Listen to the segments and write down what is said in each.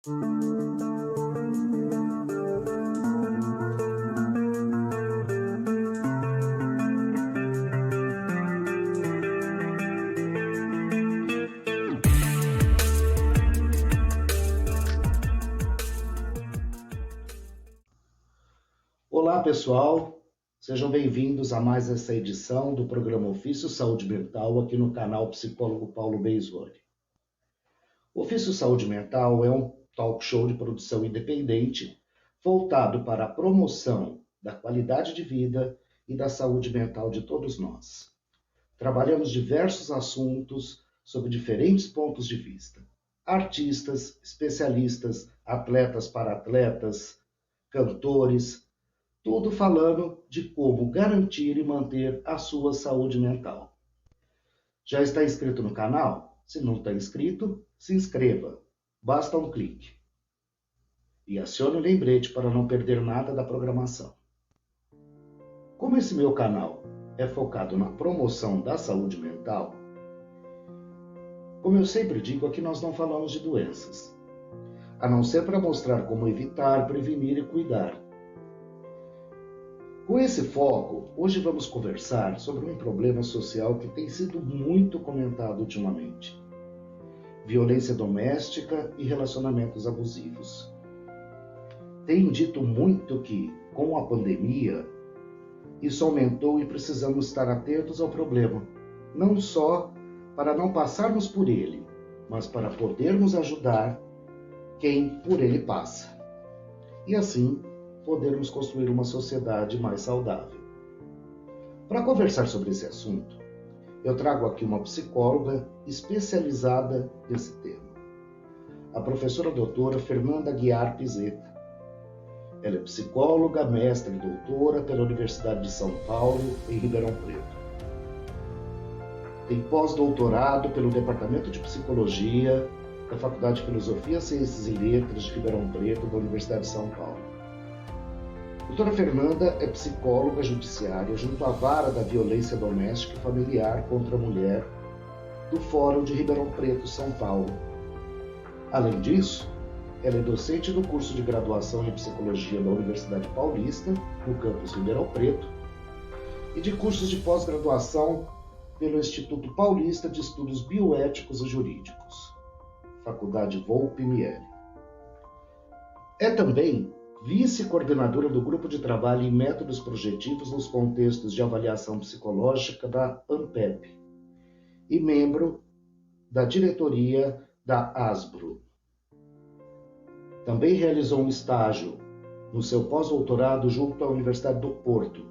Olá, pessoal. Sejam bem-vindos a mais essa edição do programa Ofício Saúde Mental aqui no canal Psicólogo Paulo Beisoli. O Ofício Saúde Mental é um talk show de produção independente voltado para a promoção da qualidade de vida e da saúde mental de todos nós. Trabalhamos diversos assuntos sob diferentes pontos de vista. Artistas, especialistas, atletas para atletas, cantores, tudo falando de como garantir e manter a sua saúde mental. Já está inscrito no canal? Se não está inscrito, se inscreva. Basta um clique. E acione o lembrete para não perder nada da programação. Como esse meu canal é focado na promoção da saúde mental, como eu sempre digo, aqui nós não falamos de doenças, a não ser para mostrar como evitar, prevenir e cuidar. Com esse foco, hoje vamos conversar sobre um problema social que tem sido muito comentado ultimamente: violência doméstica e relacionamentos abusivos. Tem dito muito que, com a pandemia, isso aumentou e precisamos estar atentos ao problema, não só para não passarmos por ele, mas para podermos ajudar quem por ele passa. E assim, podermos construir uma sociedade mais saudável. Para conversar sobre esse assunto, eu trago aqui uma psicóloga especializada nesse tema, a professora doutora Fernanda Guiar Pizeta. Ela é psicóloga, mestra e doutora pela Universidade de São Paulo, em Ribeirão Preto. Tem pós-doutorado pelo Departamento de Psicologia da Faculdade de Filosofia, Ciências e Letras de Ribeirão Preto, da Universidade de São Paulo. Doutora Fernanda é psicóloga judiciária junto à Vara da Violência Doméstica e Familiar contra a Mulher do Fórum de Ribeirão Preto, São Paulo. Além disso, ela é docente do curso de graduação em Psicologia da Universidade Paulista, no campus Ribeirão Preto, e de cursos de pós-graduação pelo Instituto Paulista de Estudos Bioéticos e Jurídicos, Faculdade Volpi Miele. É também vice-coordenadora do Grupo de Trabalho em Métodos Projetivos nos Contextos de Avaliação Psicológica da ANPEP e membro da diretoria da ASBRO. Também realizou um estágio no seu pós-doutorado junto à Universidade do Porto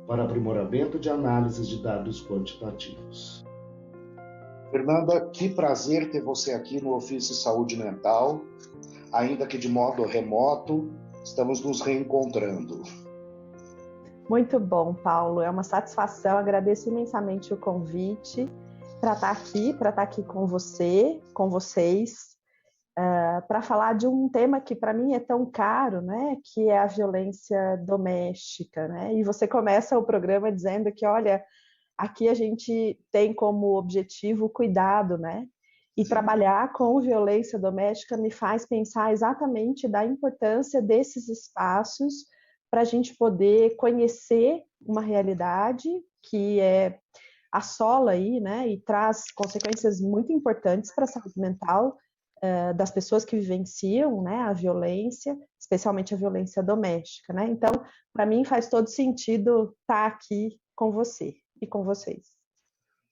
para aprimoramento de análises de dados quantitativos. Fernanda, que prazer ter você aqui no Ofício Saúde Mental, ainda que de modo remoto. Estamos nos reencontrando. Muito bom, Paulo. É uma satisfação. Agradeço imensamente o convite para estar aqui com você, com vocês, para falar de um tema que para mim é tão caro, né? Que é a violência doméstica, né? E você começa o programa dizendo que, olha, aqui a gente tem como objetivo o cuidado, né? E trabalhar com violência doméstica me faz pensar exatamente da importância desses espaços para a gente poder conhecer uma realidade que assola aí, né, e traz consequências muito importantes para a saúde mental das pessoas que vivenciam, né, a violência, especialmente a violência doméstica, né? Então, para mim faz todo sentido estar aqui com você e com vocês.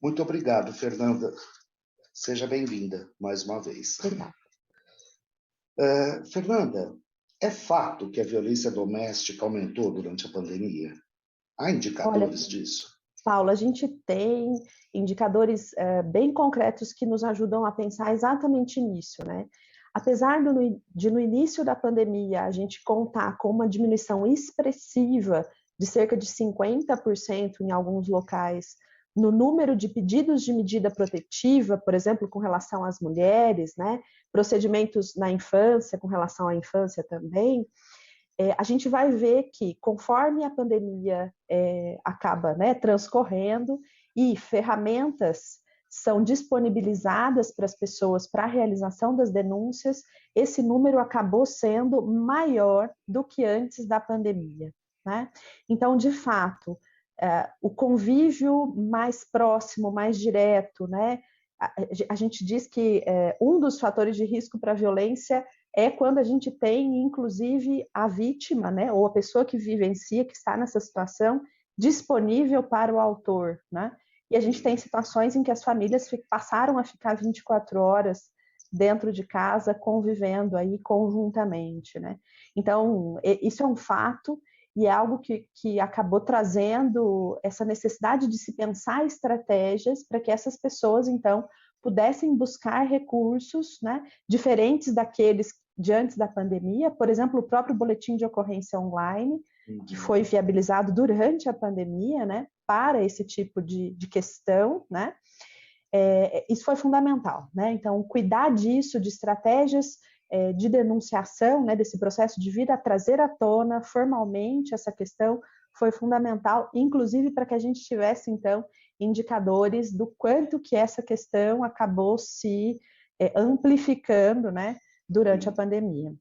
Muito obrigado, Fernanda. Seja bem-vinda mais uma vez. Fernanda, é fato que a violência doméstica aumentou durante a pandemia? Há indicadores disso? Paulo, a gente tem indicadores bem concretos que nos ajudam a pensar exatamente nisso, né? Apesar de no início da pandemia a gente contar com uma diminuição expressiva de cerca de 50% em alguns locais no número de pedidos de medida protetiva, por exemplo, com relação às mulheres, né? Procedimentos na infância, com relação à infância também, a gente vai ver que, conforme a pandemia acaba, né, transcorrendo e ferramentas são disponibilizadas para as pessoas para a realização das denúncias, esse número acabou sendo maior do que antes da pandemia, né? Então, de fato, o convívio mais próximo, mais direto, né? A gente diz que um dos fatores de risco para a violência é quando a gente tem, inclusive, a vítima, né? Ou a pessoa que vivencia, que está nessa situação, disponível para o autor, né? E a gente tem situações em que as famílias passaram a ficar 24 horas dentro de casa, convivendo aí conjuntamente, né? Então, isso é um fato e é algo que acabou trazendo essa necessidade de se pensar estratégias para que essas pessoas, então, pudessem buscar recursos, né, diferentes daqueles de antes da pandemia. Por exemplo, o próprio boletim de ocorrência online, que foi viabilizado durante a pandemia, né, para esse tipo de questão, né? Isso foi fundamental, né? Então, cuidar disso, de estratégias de denunciação, né, desse processo de vir a trazer à tona formalmente essa questão, foi fundamental, inclusive para que a gente tivesse, então, indicadores do quanto que essa questão acabou se amplificando, né, durante a pandemia.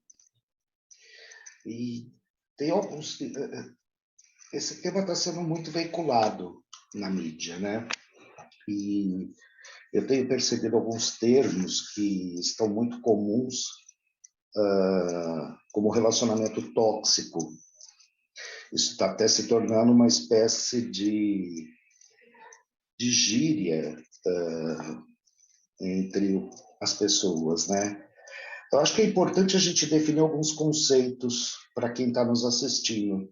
E tem alguns... Esse tema está sendo muito veiculado na mídia, né? E eu tenho percebido alguns termos que estão muito comuns, como relacionamento tóxico. Isso está até se tornando uma espécie de gíria entre as pessoas, né? Eu acho que é importante a gente definir alguns conceitos para quem está nos assistindo.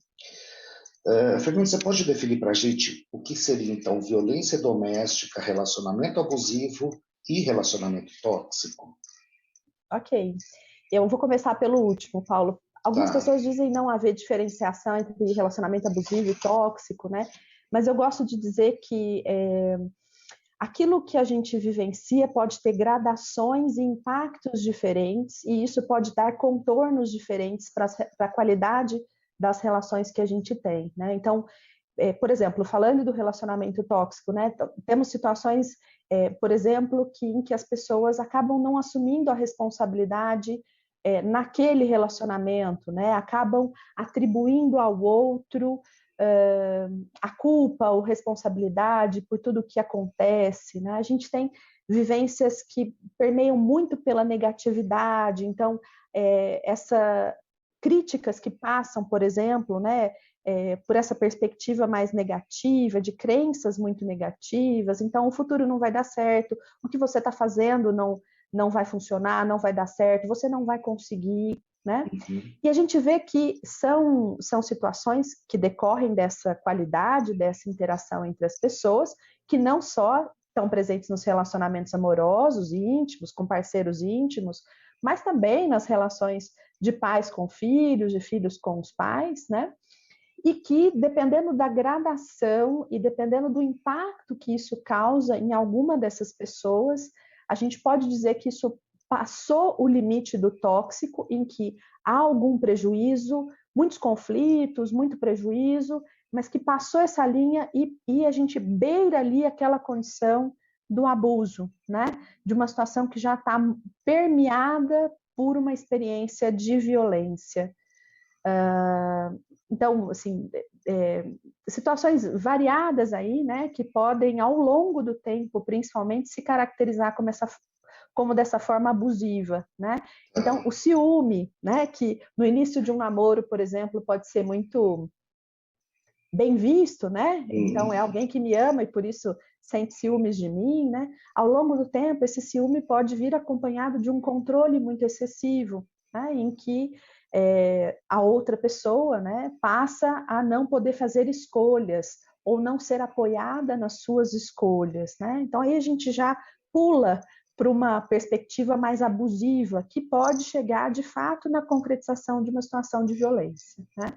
Fernando, você pode definir para a gente o que seria, então, violência doméstica, relacionamento abusivo e relacionamento tóxico? Ok. Eu vou começar pelo último, Paulo. Algumas pessoas dizem não haver diferenciação entre relacionamento abusivo e tóxico, né? Mas eu gosto de dizer que aquilo que a gente vivencia pode ter gradações e impactos diferentes, e isso pode dar contornos diferentes para a qualidade das relações que a gente tem, né? Então, por exemplo, falando do relacionamento tóxico, né? Temos situações, por exemplo, em que as pessoas acabam não assumindo a responsabilidade naquele relacionamento, né? Acabam atribuindo ao outro a culpa ou responsabilidade por tudo o que acontece, né? A gente tem vivências que permeiam muito pela negatividade, então críticas que passam, por exemplo, né, por essa perspectiva mais negativa, de crenças muito negativas, então o futuro não vai dar certo, o que você está fazendo não vai funcionar, não vai dar certo, você não vai conseguir, né? E a gente vê que são situações que decorrem dessa qualidade, dessa interação entre as pessoas, que não só estão presentes nos relacionamentos amorosos e íntimos, com parceiros íntimos, mas também nas relações de pais com filhos, de filhos com os pais, né? E que, dependendo da gradação e dependendo do impacto que isso causa em alguma dessas pessoas, a gente pode dizer que isso passou o limite do tóxico, em que há algum prejuízo, muitos conflitos, muito prejuízo, mas que passou essa linha e a gente beira ali aquela condição do abuso, né? De uma situação que já está permeada por uma experiência de violência. Então, assim, situações variadas aí, né, que podem, ao longo do tempo, principalmente, se caracterizar como dessa forma abusiva, né? Então, o ciúme, né, que no início de um namoro, por exemplo, pode ser muito bem visto, né? Então, é alguém que me ama e por isso sente ciúmes de mim, né? Ao longo do tempo, esse ciúme pode vir acompanhado de um controle muito excessivo, né? Em que a outra pessoa, né, passa a não poder fazer escolhas ou não ser apoiada nas suas escolhas, né? Então, aí a gente já pula para uma perspectiva mais abusiva, que pode chegar, de fato, na concretização de uma situação de violência, né?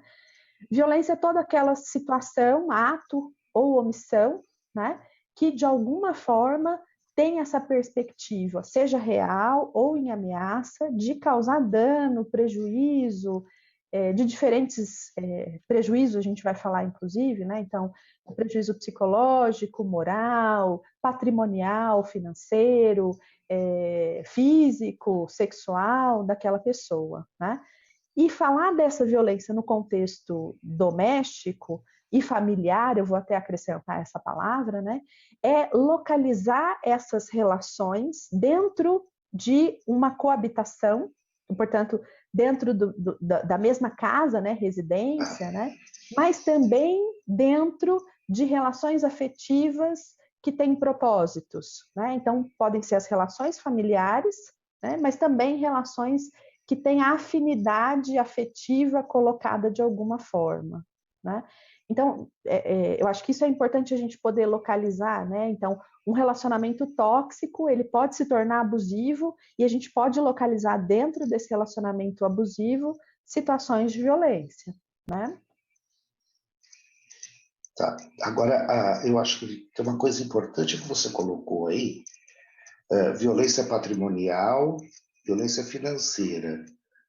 Violência é toda aquela situação, ato ou omissão, né, que de alguma forma tem essa perspectiva, seja real ou em ameaça, de causar dano, prejuízo, de diferentes prejuízos, a gente vai falar, inclusive, né? Então, prejuízo psicológico, moral, patrimonial, financeiro, físico, sexual daquela pessoa, né? E falar dessa violência no contexto doméstico e familiar, eu vou até acrescentar essa palavra, né? É localizar essas relações dentro de uma coabitação, portanto, dentro da mesma casa, né, residência, né, mas também dentro de relações afetivas que têm propósitos, né? Então, podem ser as relações familiares, né, mas também relações que têm a afinidade afetiva colocada de alguma forma, né? Então, eu acho que isso é importante a gente poder localizar, né? Então, um relacionamento tóxico, ele pode se tornar abusivo e a gente pode localizar dentro desse relacionamento abusivo situações de violência, né? Tá. Agora, eu acho que tem uma coisa importante que você colocou aí, violência patrimonial, violência financeira.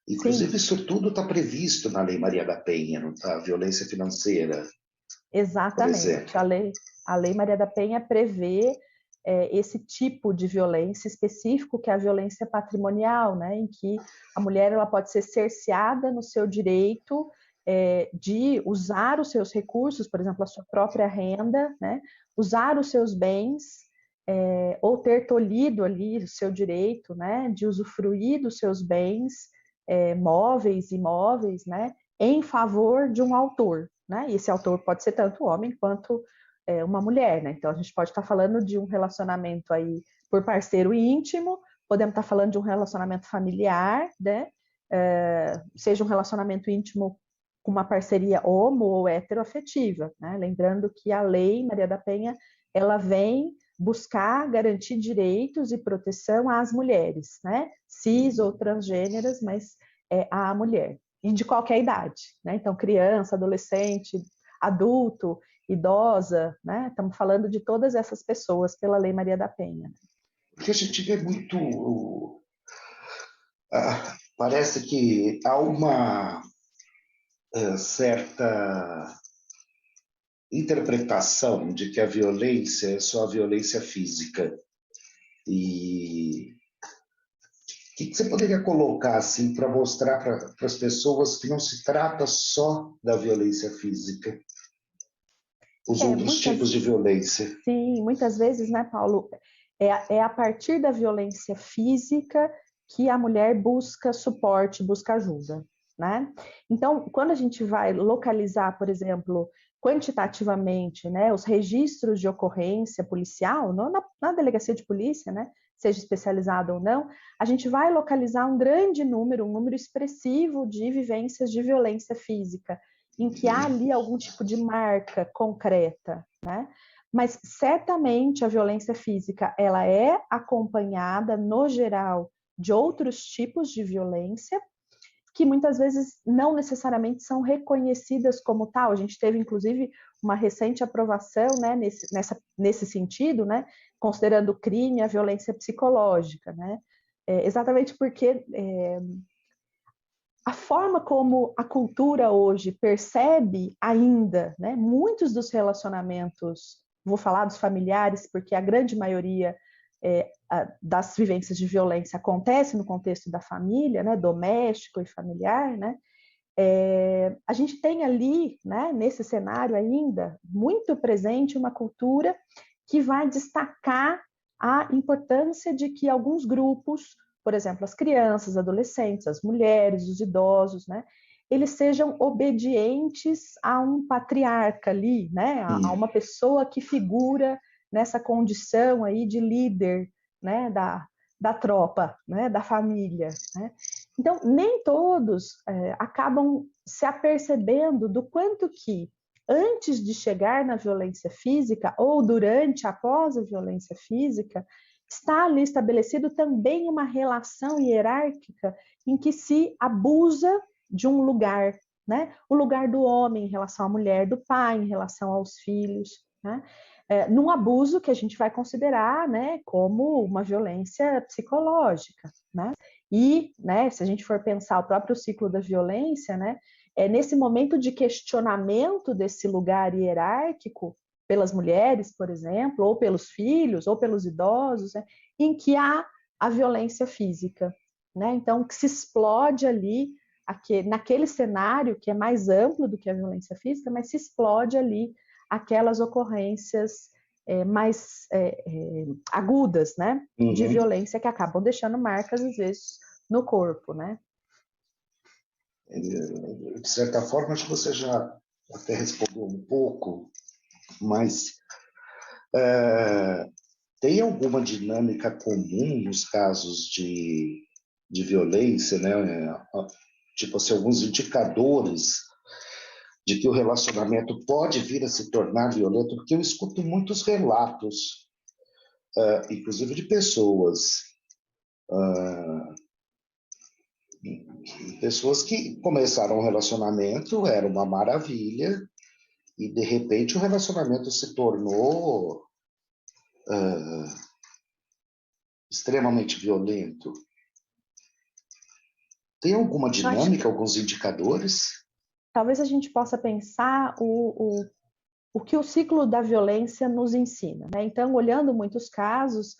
Inclusive, Sim, isso tudo está previsto na Lei Maria da Penha, não está? Violência financeira, por exatamente. exemplo. A Lei Maria da Penha prevê esse tipo de violência específico, que é a violência patrimonial, né, em que a mulher ela pode ser cerceada no seu direito de usar os seus recursos, por exemplo, a sua própria renda, né, usar os seus bens, ou ter tolhido ali o seu direito, né, de usufruir dos seus bens móveis e imóveis, né, em favor de um autor, né? E esse autor pode ser tanto homem quanto uma mulher, né? Então a gente pode estar falando de um relacionamento aí por parceiro íntimo, podemos estar falando de um relacionamento familiar, né? Seja um relacionamento íntimo com uma parceria homo ou heteroafetiva, né? Lembrando que a Lei Maria da Penha ela vem buscar garantir direitos e proteção às mulheres, né? Cis ou transgêneras, mas à mulher e de qualquer idade, né? Então, criança, adolescente, adulto, idosa, né? Estamos falando de todas essas pessoas pela Lei Maria da Penha. Porque a gente vê muito. Parece que há uma certa interpretação de que a violência é só a violência física. E o que você poderia colocar assim para mostrar para as pessoas que não se trata só da violência física, os outros tipos de violência? Sim, muitas vezes, né, Paulo, é a partir da violência física que a mulher busca suporte, busca ajuda, né? Então, quando a gente vai localizar, por exemplo, quantitativamente, né, os registros de ocorrência policial, na delegacia de polícia, né, seja especializada ou não, a gente vai localizar um grande número, um número expressivo de vivências de violência física, em que há ali algum tipo de marca concreta, né? Mas certamente a violência física ela é acompanhada, no geral, de outros tipos de violência que muitas vezes não necessariamente são reconhecidas como tal. A gente teve, inclusive, uma recente aprovação, né, nesse sentido, né, considerando o crime a violência psicológica, né, exatamente porque a forma como a cultura hoje percebe ainda, né, muitos dos relacionamentos, vou falar dos familiares, porque a grande maioria das vivências de violência acontece no contexto da família, né, doméstico e familiar, né, a gente tem ali, né, nesse cenário ainda, muito presente uma cultura que vai destacar a importância de que alguns grupos, por exemplo, as crianças, adolescentes, as mulheres, os idosos, né, eles sejam obedientes a um patriarca ali, né, a uma pessoa que figura nessa condição aí de líder, né, da tropa, né, da família, né? Então, nem todos acabam se apercebendo do quanto que, antes de chegar na violência física, ou durante, após a violência física, está ali estabelecido também uma relação hierárquica em que se abusa de um lugar, né? O lugar do homem em relação à mulher, do pai em relação aos filhos, né? Num abuso que a gente vai considerar, né, como uma violência psicológica, né? E, né, se a gente for pensar o próprio ciclo da violência, né, é nesse momento de questionamento desse lugar hierárquico pelas mulheres, por exemplo, ou pelos filhos, ou pelos idosos, né, em que há a violência física, né? Então, que se explode ali, naquele cenário que é mais amplo do que a violência física, mas se explode ali aquelas ocorrências mais agudas, né, de violência que acabam deixando marcas, às vezes, no corpo, né? De certa forma, acho que você já até respondeu um pouco, mas tem alguma dinâmica comum nos casos de violência, né? Tipo assim, alguns indicadores de que o relacionamento pode vir a se tornar violento, porque eu escuto muitos relatos, inclusive de pessoas que começaram um relacionamento, era uma maravilha, e de repente o relacionamento se tornou extremamente violento. Tem alguma dinâmica, alguns indicadores? Talvez a gente possa pensar o que o ciclo da violência nos ensina, né? Então, olhando muitos casos,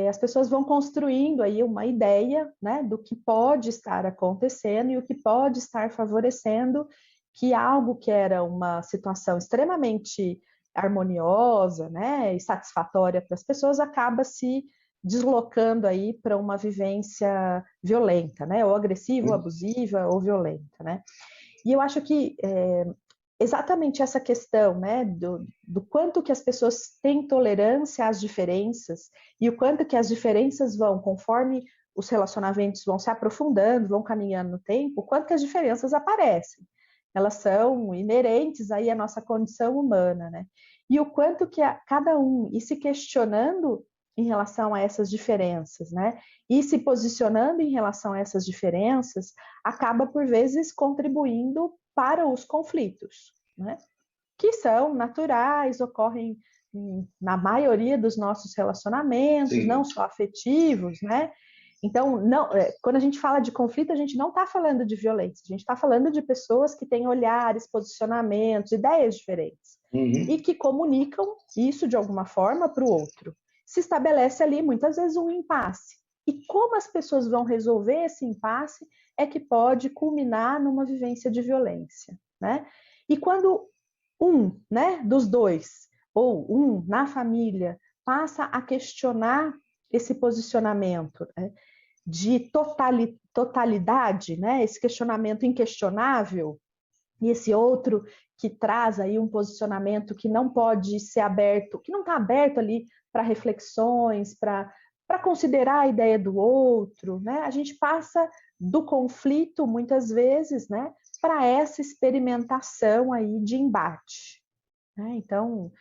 as pessoas vão construindo aí uma ideia, né, do que pode estar acontecendo e o que pode estar favorecendo que algo que era uma situação extremamente harmoniosa, né, e satisfatória para as pessoas acaba se deslocando aí para uma vivência violenta, né, ou agressiva, ou abusiva, ou violenta, né? E eu acho que exatamente essa questão, né, do quanto que as pessoas têm tolerância às diferenças e o quanto que as diferenças vão, conforme os relacionamentos vão se aprofundando, vão caminhando no tempo, o quanto que as diferenças aparecem. Elas são inerentes aí à nossa condição humana, né? E o quanto que cada um ir se questionando em relação a essas diferenças, né? E se posicionando em relação a essas diferenças, acaba por vezes contribuindo para os conflitos, né? Que são naturais, ocorrem na maioria dos nossos relacionamentos, Sim. Não só afetivos, né? Então, quando a gente fala de conflito, a gente não está falando de violência, a gente está falando de pessoas que têm olhares, posicionamentos, ideias diferentes e que comunicam isso de alguma forma para o outro. Se estabelece ali, muitas vezes, um impasse. E como as pessoas vão resolver esse impasse é que pode culminar numa vivência de violência, né? E quando né, dos dois, ou na família, passa a questionar esse posicionamento, né, de totalidade, né, esse questionamento inquestionável, e esse outro que traz aí um posicionamento que não pode ser aberto, que não está aberto ali para reflexões, para considerar a ideia do outro, né? A gente passa do conflito, muitas vezes, né, para essa experimentação aí de embate, né? Então,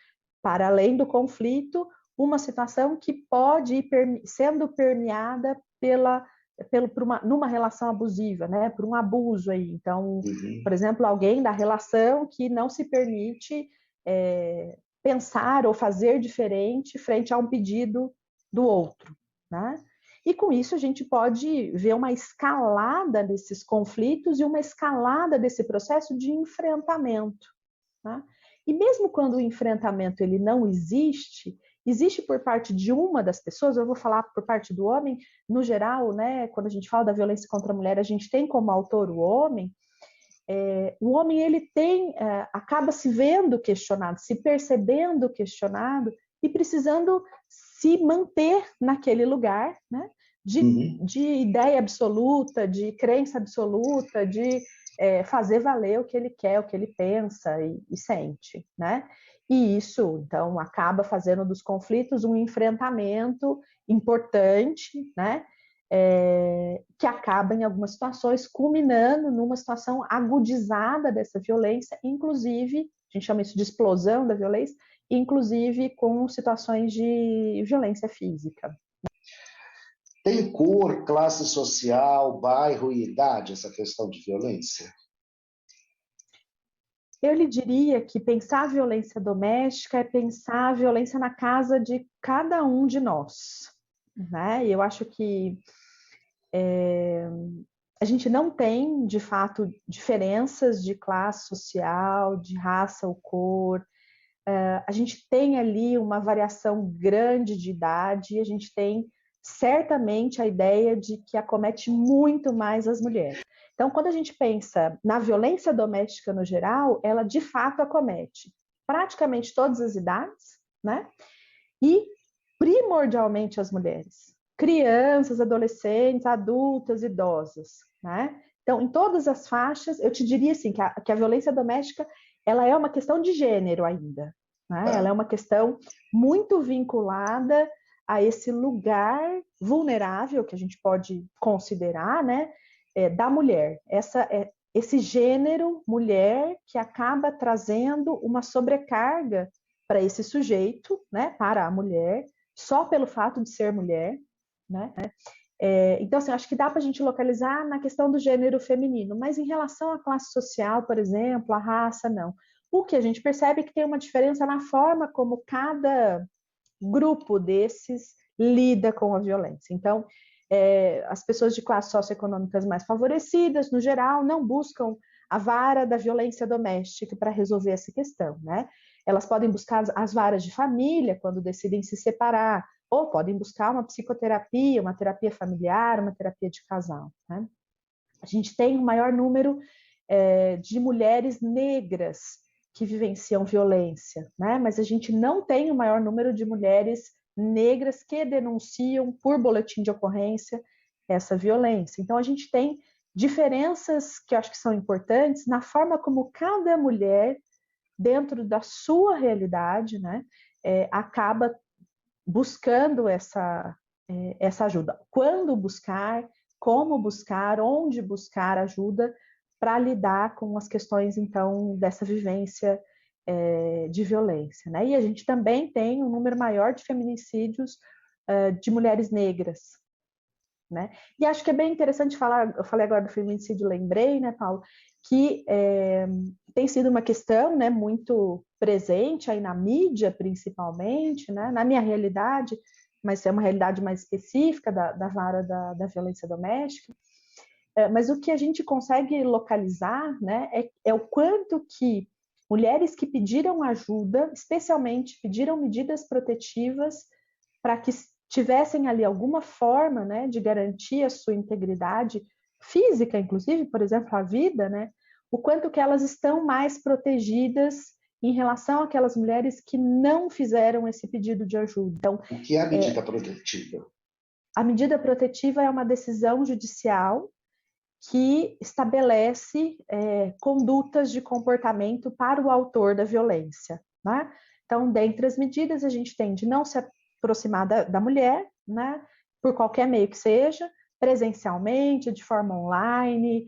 para além do conflito, uma situação que pode ir sendo permeada numa relação abusiva, né? Por um abuso aí. Então, por exemplo, alguém da relação que não se permite pensar ou fazer diferente frente a um pedido do outro, né? E com isso a gente pode ver uma escalada desses conflitos e uma escalada desse processo de enfrentamento, né? E mesmo quando o enfrentamento ele não existe, existe por parte de uma das pessoas, eu vou falar por parte do homem, no geral, né, quando a gente fala da violência contra a mulher, a gente tem como autor o homem ele acaba se vendo questionado, se percebendo questionado e precisando se manter naquele lugar, né, de ideia absoluta, de crença absoluta, de fazer valer o que ele quer, o que ele pensa e sente, né? E isso, então, acaba fazendo dos conflitos um enfrentamento importante, né? Que acaba, em algumas situações, culminando numa situação agudizada dessa violência, inclusive, a gente chama isso de explosão da violência, inclusive com situações de violência física. Tem cor, classe social, bairro e idade essa questão de violência? Eu lhe diria que pensar a violência doméstica é pensar a violência na casa de cada um de nós, né? E eu acho que A gente não tem, de fato, diferenças de classe social, de raça ou cor. A gente tem ali uma variação grande de idade, e a gente tem certamente a ideia de que acomete muito mais as mulheres. Então, quando a gente pensa na violência doméstica no geral, ela de fato acomete praticamente todas as idades, né? E primordialmente as mulheres. Crianças, adolescentes, adultas, idosas, né? Então, em todas as faixas, eu te diria assim, que a violência doméstica, ela é uma questão de gênero ainda, né? Ela é uma questão muito vinculada a esse lugar vulnerável que a gente pode considerar, né, da mulher. Esse gênero mulher que acaba trazendo uma sobrecarga para esse sujeito, né, para a mulher, só pelo fato de ser mulher, né? Então, assim, acho que dá para a gente localizar na questão do gênero feminino, mas em relação à classe social, por exemplo, à raça, não. O que a gente percebe é que tem uma diferença na forma como cada grupo desses lida com a violência. Então, as pessoas de classes socioeconômicas mais favorecidas, no geral, não buscam a vara da violência doméstica para resolver essa questão, né? Elas podem buscar as varas de família quando decidem se separar, ou podem buscar uma psicoterapia, uma terapia familiar, uma terapia de casal, né? A gente tem um maior número de mulheres negras que vivenciam violência, né? Mas a gente não tem o maior número de mulheres negras que denunciam por boletim de ocorrência essa violência. Então a gente tem diferenças que eu acho que são importantes na forma como cada mulher, dentro da sua realidade, né, acaba buscando essa ajuda. Quando buscar, como buscar, onde buscar ajuda para lidar com as questões, então, dessa vivência de violência, né? E a gente também tem um número maior de feminicídios de mulheres negras, né? E acho que é bem interessante falar, eu falei agora do feminicídio, lembrei, né, Paulo, que tem sido uma questão, né, muito presente aí na mídia, principalmente, né, na minha realidade, mas é uma realidade mais específica da vara da violência doméstica. Mas o que a gente consegue localizar, né, é o quanto que mulheres que pediram ajuda, especialmente pediram medidas protetivas para que tivessem ali alguma forma, né, de garantir a sua integridade física, inclusive, por exemplo, a vida, né, o quanto que elas estão mais protegidas em relação àquelas mulheres que não fizeram esse pedido de ajuda. Então, o que é a medida protetiva? A medida protetiva é uma decisão judicial que estabelece condutas de comportamento para o autor da violência, né? Então, dentre as medidas, a gente tem de não se aproximar da mulher, né, por qualquer meio que seja, presencialmente, de forma online,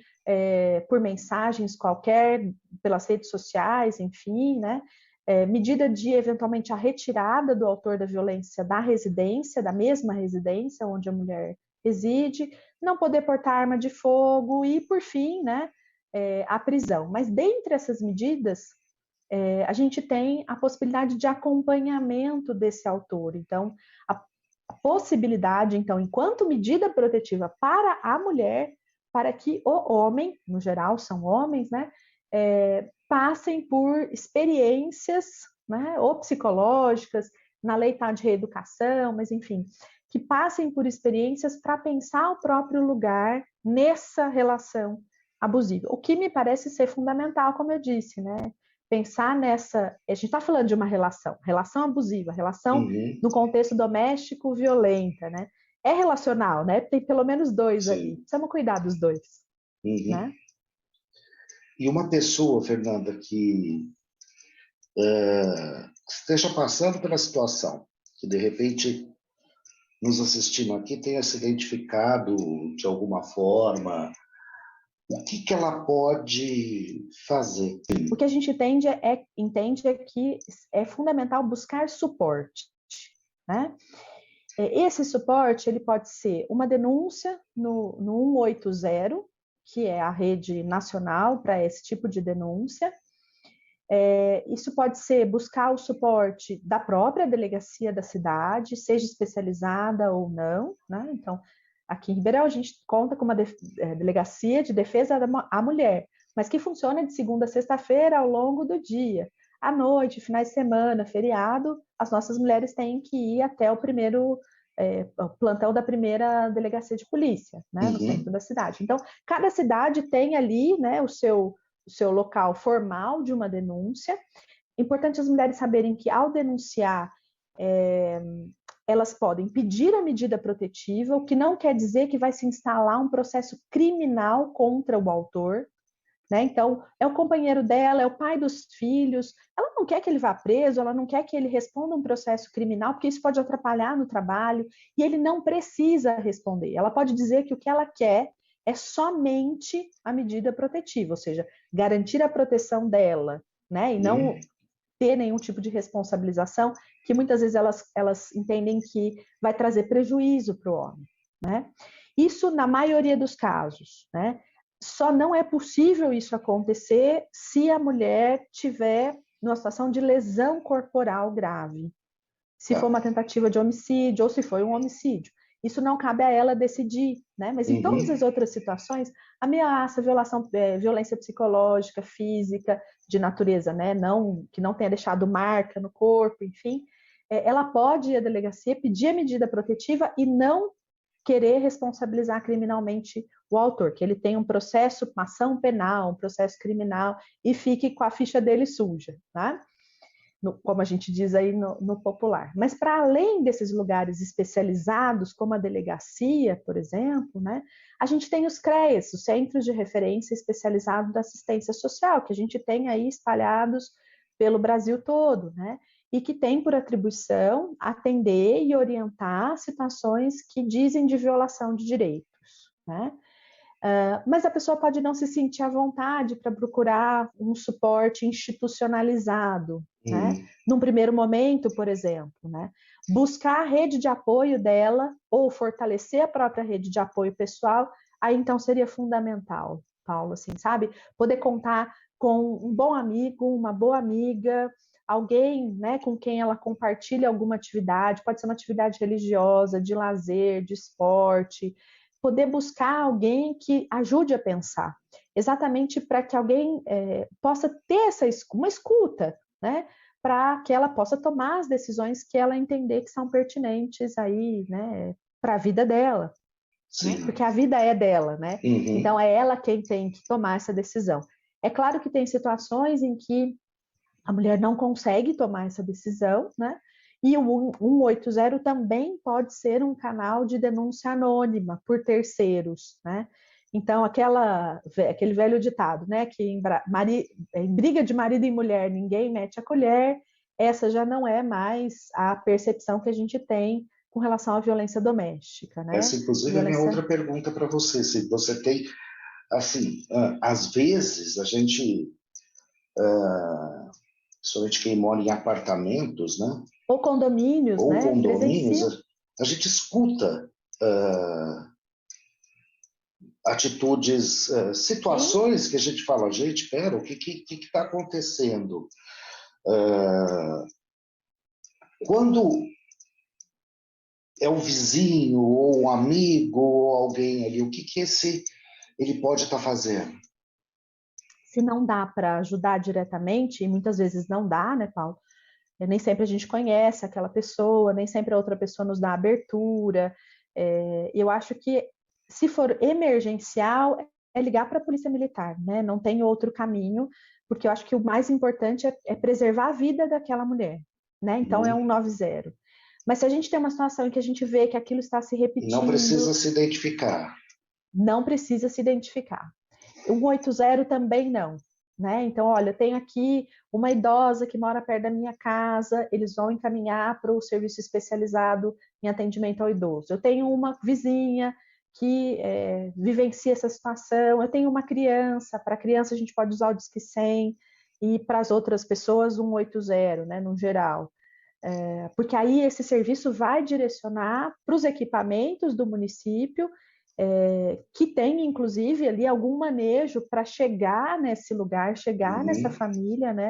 por mensagens qualquer, pelas redes sociais, enfim, né? Medida de, eventualmente, a retirada do autor da violência da residência, da mesma residência onde a mulher reside, não poder portar arma de fogo e, por fim, né, a prisão. Mas, dentre essas medidas, a gente tem a possibilidade de acompanhamento desse autor. Então, a possibilidade, então, enquanto medida protetiva para a mulher, para que o homem, no geral são homens, né, passem por experiências, né, ou psicológicas, na lei está de reeducação, mas enfim, que passem por experiências para pensar o próprio lugar nessa relação abusiva. O que me parece ser fundamental, como eu disse, né? Pensar nessa... A gente está falando de uma relação abusiva, relação no contexto doméstico violenta, né? É relacional, né? Tem pelo menos dois Sim. ali. Precisamos cuidar dos dois, né? E uma pessoa, Fernanda, que esteja passando pela situação, que de repente nos assistindo aqui tenha se identificado de alguma forma, o que ela pode fazer? O que a gente entende é que é fundamental buscar suporte, né? Esse suporte ele pode ser uma denúncia no 180, que é a rede nacional para esse tipo de denúncia. Isso pode ser buscar o suporte da própria delegacia da cidade, seja especializada ou não, né? Então, Aqui em Ribeirão a gente conta com uma delegacia de defesa à mulher, mas que funciona de segunda a sexta-feira ao longo do dia. À noite, finais de semana, feriado, as nossas mulheres têm que ir até o primeiro plantão da primeira delegacia de polícia, né, no centro da cidade. Então, cada cidade tem ali, né, o seu local formal de uma denúncia. Importante as mulheres saberem que, ao denunciar, elas podem pedir a medida protetiva, o que não quer dizer que vai se instalar um processo criminal contra o autor, né? Então, é o companheiro dela, é o pai dos filhos, ela não quer que ele vá preso, ela não quer que ele responda um processo criminal, porque isso pode atrapalhar no trabalho, e ele não precisa responder. Ela pode dizer que o que ela quer é somente a medida protetiva, ou seja, garantir a proteção dela, né? E não ter nenhum tipo de responsabilização, que muitas vezes elas entendem que vai trazer prejuízo para o homem, né? Isso na maioria dos casos, né? Só não é possível isso acontecer se a mulher tiver numa situação de lesão corporal grave. Se for uma tentativa de homicídio ou se foi um homicídio. Isso não cabe a ela decidir, né? Mas em todas as outras situações, ameaça, violência psicológica, física, de natureza, né? Que não tenha deixado marca no corpo, enfim, ela pode ir à delegacia pedir a medida protetiva e não querer responsabilizar criminalmente o autor, que ele tenha um processo, uma ação penal, um processo criminal e fique com a ficha dele suja, tá? Como a gente diz aí no popular. Mas para além desses lugares especializados, como a delegacia, por exemplo, né, a gente tem os CREAs, os Centros de Referência Especializados da Assistência Social, que a gente tem aí espalhados pelo Brasil todo, né, e que tem por atribuição atender e orientar situações que dizem de violação de direitos, né. Mas a pessoa pode não se sentir à vontade para procurar um suporte institucionalizado, né? Num primeiro momento, por exemplo, né? Buscar a rede de apoio dela ou fortalecer a própria rede de apoio pessoal, aí então seria fundamental, Paulo, assim, sabe? Poder contar com um bom amigo, uma boa amiga, alguém, né, com quem ela compartilha alguma atividade, pode ser uma atividade religiosa, de lazer, de esporte, poder buscar alguém que ajude a pensar, exatamente para que alguém possa ter uma escuta, né, para que ela possa tomar as decisões que ela entender que são pertinentes aí, né, para a vida dela, né, porque a vida é dela, né, então é ela quem tem que tomar essa decisão. É claro que tem situações em que a mulher não consegue tomar essa decisão, né, e o 180 também pode ser um canal de denúncia anônima por terceiros, né? Então, aquele velho ditado, né? Que em briga de marido e mulher ninguém mete a colher, essa já não é mais a percepção que a gente tem com relação à violência doméstica, né? Essa, inclusive, é a minha outra pergunta para você. Se você tem, assim, às vezes a gente, principalmente quem mora em apartamentos, né? Ou condomínios, ou né? condomínios, a gente escuta atitudes, situações Sim. que a gente fala, gente, espera, o que está acontecendo? Quando é um vizinho, ou um amigo, ou alguém ali, o que ele pode estar fazendo? Se não dá para ajudar diretamente, e muitas vezes não dá, né, Paulo? Nem sempre a gente conhece aquela pessoa, nem sempre a outra pessoa nos dá abertura. Eu acho que, se for emergencial, é ligar para a Polícia Militar, né? Não tem outro caminho, porque eu acho que o mais importante é preservar a vida daquela mulher, né? Então é 190. Mas se a gente tem uma situação em que a gente vê que aquilo está se repetindo... Não precisa se identificar. Não precisa se identificar. 180 também não. Né? Então, olha, eu tenho aqui uma idosa que mora perto da minha casa, eles vão encaminhar para o serviço especializado em atendimento ao idoso. Eu tenho uma vizinha que vivencia essa situação, eu tenho uma criança, para a criança a gente pode usar o Disque 100 e para as outras pessoas 180, né, no geral. Porque aí esse serviço vai direcionar para os equipamentos do município, que tem, inclusive, ali algum manejo para chegar nesse lugar, chegar nessa família, né?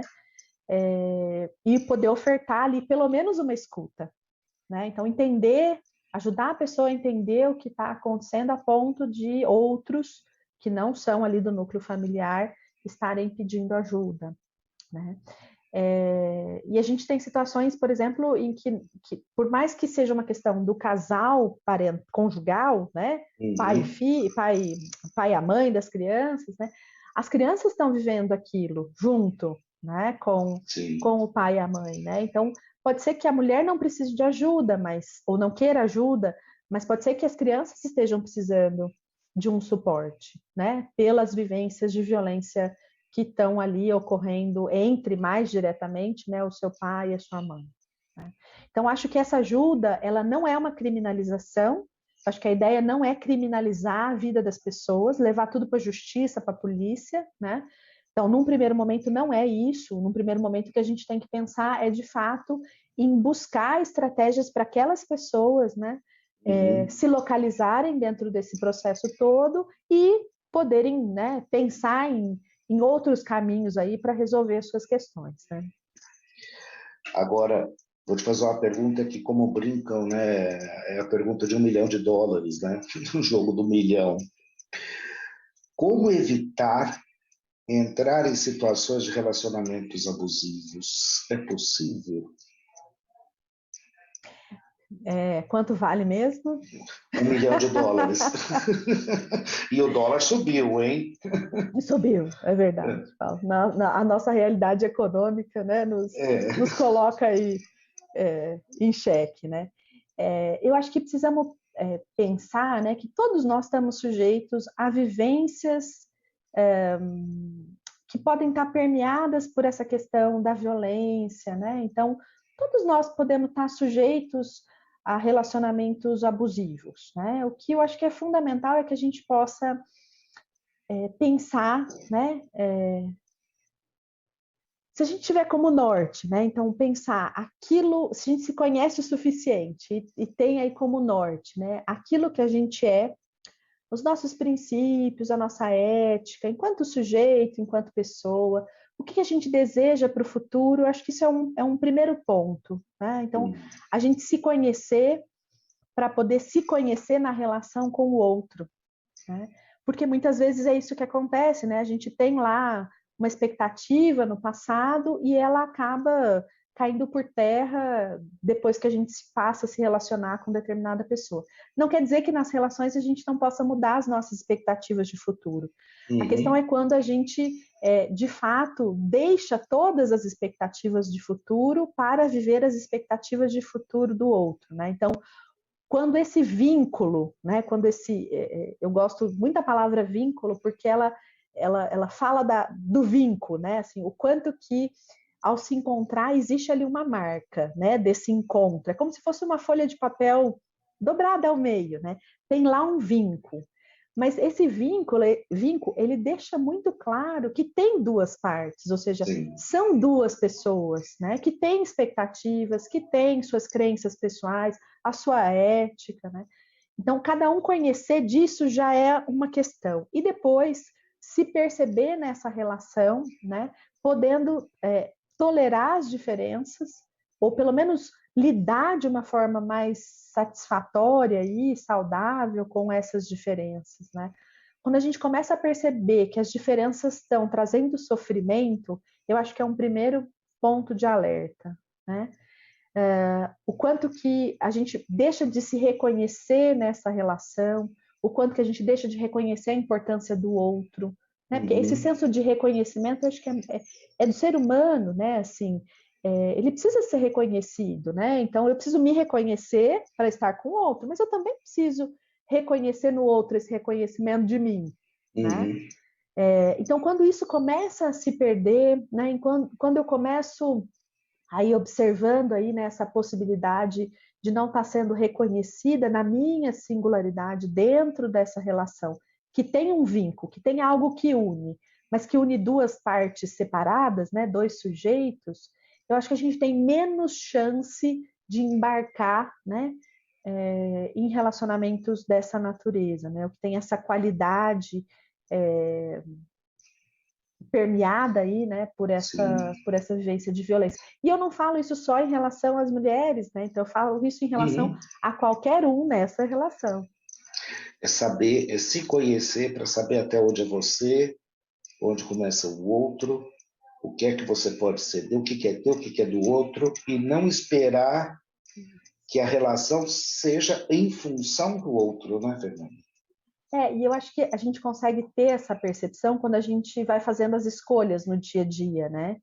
E poder ofertar ali pelo menos uma escuta, né? Então, entender Ajudar a pessoa a entender o que está acontecendo a ponto de outros que não são ali do núcleo familiar estarem pedindo ajuda, né? E a gente tem situações, por exemplo, em que por mais que seja uma questão do casal conjugal, né? Pai e filho, pai e a mãe das crianças, né? As crianças estão vivendo aquilo junto, né? Com o pai e a mãe, né? Então, pode ser que a mulher não precise de ajuda, ou não queira ajuda, mas pode ser que as crianças estejam precisando de um suporte, né? Pelas vivências de violência que estão ali ocorrendo mais diretamente, né, o seu pai e a sua mãe. Né? Então, acho que essa ajuda, ela não é uma criminalização, acho que a ideia não é criminalizar a vida das pessoas, levar tudo para a justiça, para a polícia, né? Então, num primeiro momento, não é isso. Num primeiro momento, o que a gente tem que pensar é, de fato, em buscar estratégias para aquelas pessoas, né, se localizarem dentro desse processo todo e poderem, né, pensar em outros caminhos aí para resolver as suas questões, né? Agora, vou te fazer uma pergunta que, como brincam, né, é a pergunta de $1 milhão, né, no jogo do milhão. Como evitar entrar em situações de relacionamentos abusivos? É possível? Quanto vale mesmo? $1 milhão. E o dólar subiu, hein? Subiu, é verdade, Paulo. A nossa realidade econômica, né, nos coloca aí em xeque, né? Eu acho que precisamos pensar, né, que todos nós estamos sujeitos a vivências que podem estar permeadas por essa questão da violência, né? Então, todos nós podemos estar sujeitos a relacionamentos abusivos, né? O que eu acho que é fundamental é que a gente possa pensar, né? Se a gente tiver como norte, né? Então, pensar aquilo, se a gente se conhece o suficiente e tem aí como norte, né? Aquilo que a gente é, os nossos princípios, a nossa ética, enquanto sujeito, enquanto pessoa, o que a gente deseja para o futuro, acho que isso é um primeiro ponto, né? Então, a gente se conhecer para poder se conhecer na relação com o outro, né? Porque muitas vezes é isso que acontece, né? A gente tem lá uma expectativa no passado e ela acaba caindo por terra depois que a gente passa a se relacionar com determinada pessoa. Não quer dizer que nas relações a gente não possa mudar as nossas expectativas de futuro. A questão é quando a gente, de fato, deixa todas as expectativas de futuro para viver as expectativas de futuro do outro, né? Então, quando esse vínculo, né, eu gosto muito da palavra vínculo porque ela fala do vínculo, né, assim, o quanto que ao se encontrar existe ali uma marca, né, desse encontro. É como se fosse uma folha de papel dobrada ao meio, né? Tem lá um vínculo. Mas esse vínculo, ele deixa muito claro que tem duas partes, ou seja, são duas pessoas, né, que têm expectativas, que têm suas crenças pessoais, a sua ética, né? Então, cada um conhecer disso já é uma questão. E depois, se perceber nessa relação, né, podendo tolerar as diferenças, ou pelo menos lidar de uma forma mais satisfatória e saudável com essas diferenças, né? Quando a gente começa a perceber que as diferenças estão trazendo sofrimento, eu acho que é um primeiro ponto de alerta, né? O quanto que a gente deixa de se reconhecer nessa relação, o quanto que a gente deixa de reconhecer a importância do outro, né? Porque esse senso de reconhecimento, eu acho que é do ser humano, né? Assim, ele precisa ser reconhecido, né? Então, eu preciso me reconhecer para estar com o outro, mas eu também preciso reconhecer no outro esse reconhecimento de mim, né? Então, quando isso começa a se perder, né? Quando eu começo aí observando aí nessa possibilidade de não estar sendo reconhecida na minha singularidade dentro dessa relação, que tem um vínculo, que tem algo que une, mas que une duas partes separadas, né, dois sujeitos, eu acho que a gente tem menos chance de embarcar, né, em relacionamentos dessa natureza, né, o que tem essa qualidade permeada aí, né, por essa vivência de violência. E eu não falo isso só em relação às mulheres, né? Então eu falo isso em relação a qualquer um nessa relação. É saber, é se conhecer para saber até onde é você, onde começa o outro, o que é que você pode ceder, o que é teu, o que é do outro, e não esperar que a relação seja em função do outro, né, Fernanda? E eu acho que a gente consegue ter essa percepção quando a gente vai fazendo as escolhas no dia a dia, né?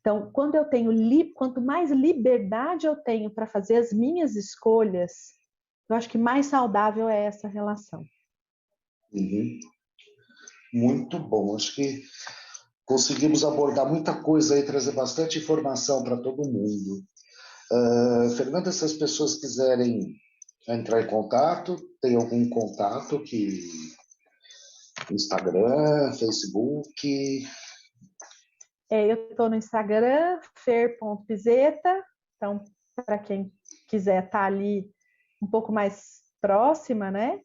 Então, quando eu tenho quanto mais liberdade eu tenho para fazer as minhas escolhas, eu acho que mais saudável é essa relação. Uhum. Muito bom. Acho que conseguimos abordar muita coisa e trazer bastante informação para todo mundo. Fernanda, se as pessoas quiserem entrar em contato, tem algum contato que Instagram, Facebook? Eu estou no Instagram, fer.pizeta, então, para quem quiser estar ali um pouco mais próxima, né?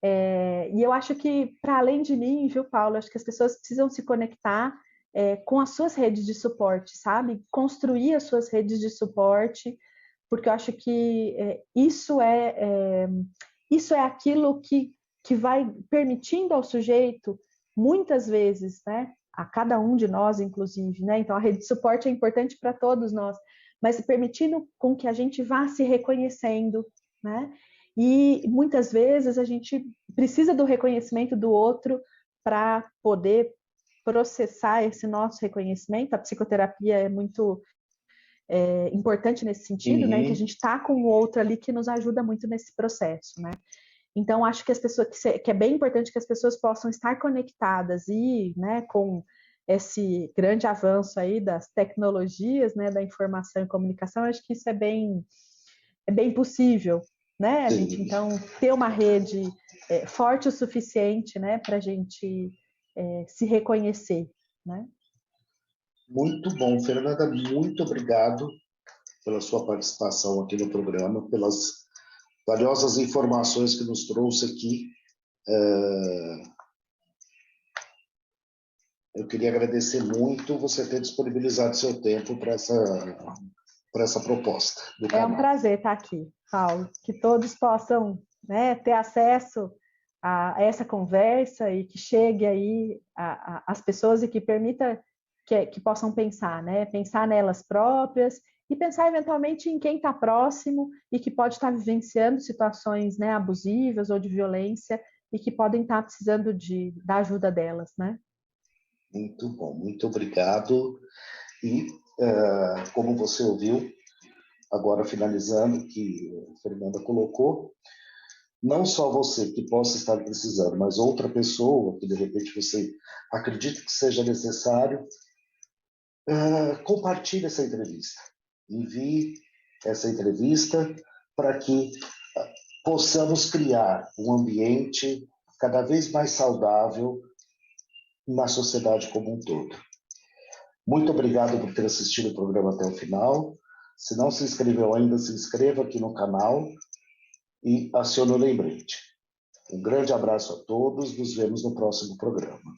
E eu acho que, para além de mim, viu, Paulo, acho que as pessoas precisam se conectar com as suas redes de suporte, sabe? Construir as suas redes de suporte, porque eu acho que isso é aquilo que vai permitindo ao sujeito, muitas vezes, né? A cada um de nós, inclusive, né? Então, a rede de suporte é importante para todos nós, mas permitindo com que a gente vá se reconhecendo, né? E muitas vezes a gente precisa do reconhecimento do outro para poder processar esse nosso reconhecimento. A psicoterapia é muito importante nesse sentido, né? Que a gente está com o outro ali que nos ajuda muito nesse processo, né? Então, acho que as pessoas que é bem importante que as pessoas possam estar conectadas e, né, com esse grande avanço aí das tecnologias, né, da informação e comunicação, acho que isso é bem possível, né? A gente então ter uma rede forte o suficiente, né, para a gente se reconhecer, né? Muito bom, Fernanda, muito obrigado pela sua participação aqui no programa, pelas valiosas informações que nos trouxe aqui. Eu queria agradecer muito você ter disponibilizado seu tempo para essa proposta do canal. É um prazer estar aqui, Paulo, que todos possam, né, ter acesso a essa conversa e que chegue aí às pessoas e que permita que possam pensar, né, pensar nelas próprias e pensar eventualmente em quem está próximo e que pode estar vivenciando situações, né, abusivas ou de violência e que podem estar precisando da ajuda delas, né? Muito bom, muito obrigado. E, como você ouviu, agora finalizando, que a Fernanda colocou, não só você que possa estar precisando, mas outra pessoa que de repente você acredita que seja necessário, compartilhe essa entrevista. Envie essa entrevista para que possamos criar um ambiente cada vez mais saudável na sociedade como um todo. Muito obrigado por ter assistido o programa até o final. Se não se inscreveu ainda, se inscreva aqui no canal e acione o lembrete. Um grande abraço a todos, nos vemos no próximo programa.